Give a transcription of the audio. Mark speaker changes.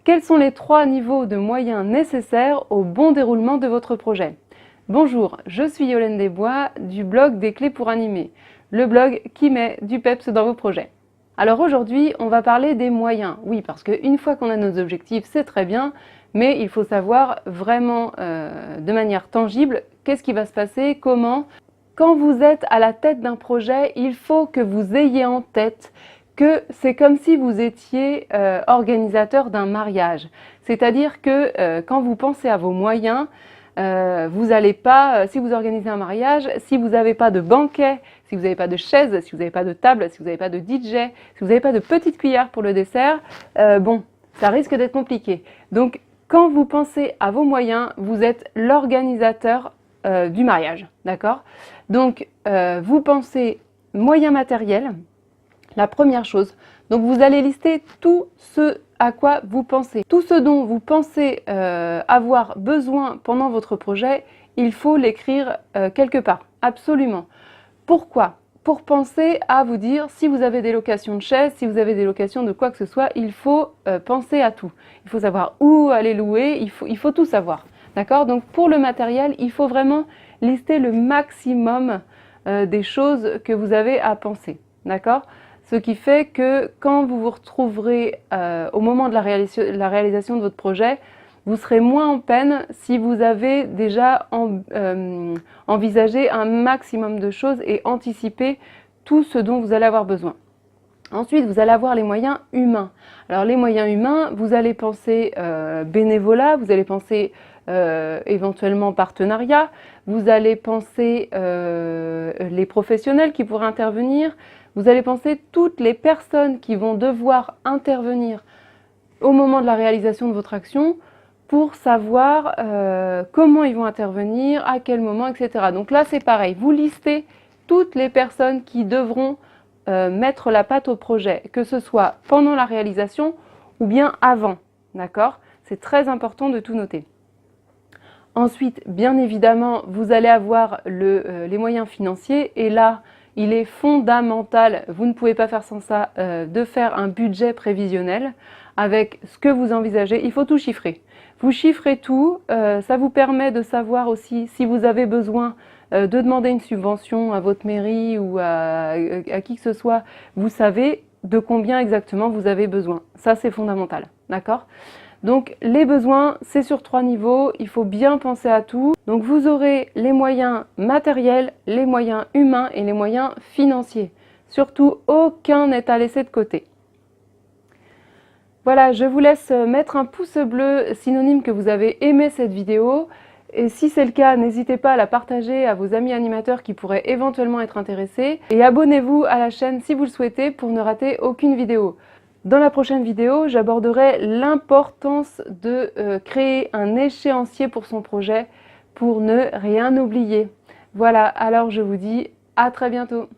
Speaker 1: Quels sont les 3 niveaux de moyens nécessaires au bon déroulement de votre projet? Bonjour, je suis Yolène Desbois du blog des clés pour animer, le blog qui met du peps dans vos projets. Alors aujourd'hui, on va parler des moyens. Oui, parce qu'une fois qu'on a nos objectifs, c'est très bien, mais il faut savoir vraiment de manière tangible qu'est-ce qui va se passer, comment. Quand vous êtes à la tête d'un projet, il faut que vous ayez en tête que c'est comme si vous étiez organisateur d'un mariage. C'est-à-dire que quand vous pensez à vos moyens, vous n'allez pas, si vous organisez un mariage, si vous n'avez pas de banquet, si vous n'avez pas de chaise, si vous n'avez pas de table, si vous n'avez pas de DJ, si vous n'avez pas de petite cuillère pour le dessert, bon, ça risque d'être compliqué. Donc, quand vous pensez à vos moyens, vous êtes l'organisateur du mariage, d'accord? Donc, vous pensez moyens matériels, la première chose. Donc, vous allez lister tout ce à quoi vous pensez. Tout ce dont vous pensez avoir besoin pendant votre projet, il faut l'écrire quelque part, absolument. Pourquoi? Pour penser à vous dire, si vous avez des locations de chaises, si vous avez des locations de quoi que ce soit, il faut penser à tout. Il faut savoir où aller louer, il faut tout savoir. D'accord? Donc pour le matériel, il faut vraiment lister le maximum des choses que vous avez à penser. D'accord? Ce qui fait que quand vous vous retrouverez au moment de la réalisation de votre projet, vous serez moins en peine si vous avez déjà envisagé un maximum de choses et anticipé tout ce dont vous allez avoir besoin. Ensuite, vous allez avoir les moyens humains. Alors les moyens humains, vous allez penser bénévolat, vous allez penser éventuellement partenariat, vous allez penser les professionnels qui pourraient intervenir, vous allez penser toutes les personnes qui vont devoir intervenir au moment de la réalisation de votre action pour savoir comment ils vont intervenir, à quel moment, etc. Donc là, c'est pareil, vous listez toutes les personnes qui devront mettre la patte au projet, que ce soit pendant la réalisation ou bien avant, d'accord? C'est très important de tout noter. Ensuite, bien évidemment, vous allez avoir les moyens financiers et là, il est fondamental, vous ne pouvez pas faire sans ça, de faire un budget prévisionnel avec ce que vous envisagez. Il faut tout chiffrer. Vous chiffrez tout, ça vous permet de savoir aussi si vous avez besoin de demander une subvention à votre mairie ou à qui que ce soit. Vous savez de combien exactement vous avez besoin. Ça, c'est fondamental, d'accord ? Donc les besoins, c'est sur 3 niveaux, il faut bien penser à tout. Donc vous aurez les moyens matériels, les moyens humains et les moyens financiers. Surtout, aucun n'est à laisser de côté. Voilà, je vous laisse mettre un pouce bleu, synonyme que vous avez aimé cette vidéo. Et si c'est le cas, n'hésitez pas à la partager à vos amis animateurs qui pourraient éventuellement être intéressés. Et abonnez-vous à la chaîne si vous le souhaitez pour ne rater aucune vidéo. Dans la prochaine vidéo, j'aborderai l'importance de créer un échéancier pour son projet pour ne rien oublier. Voilà, alors je vous dis à très bientôt.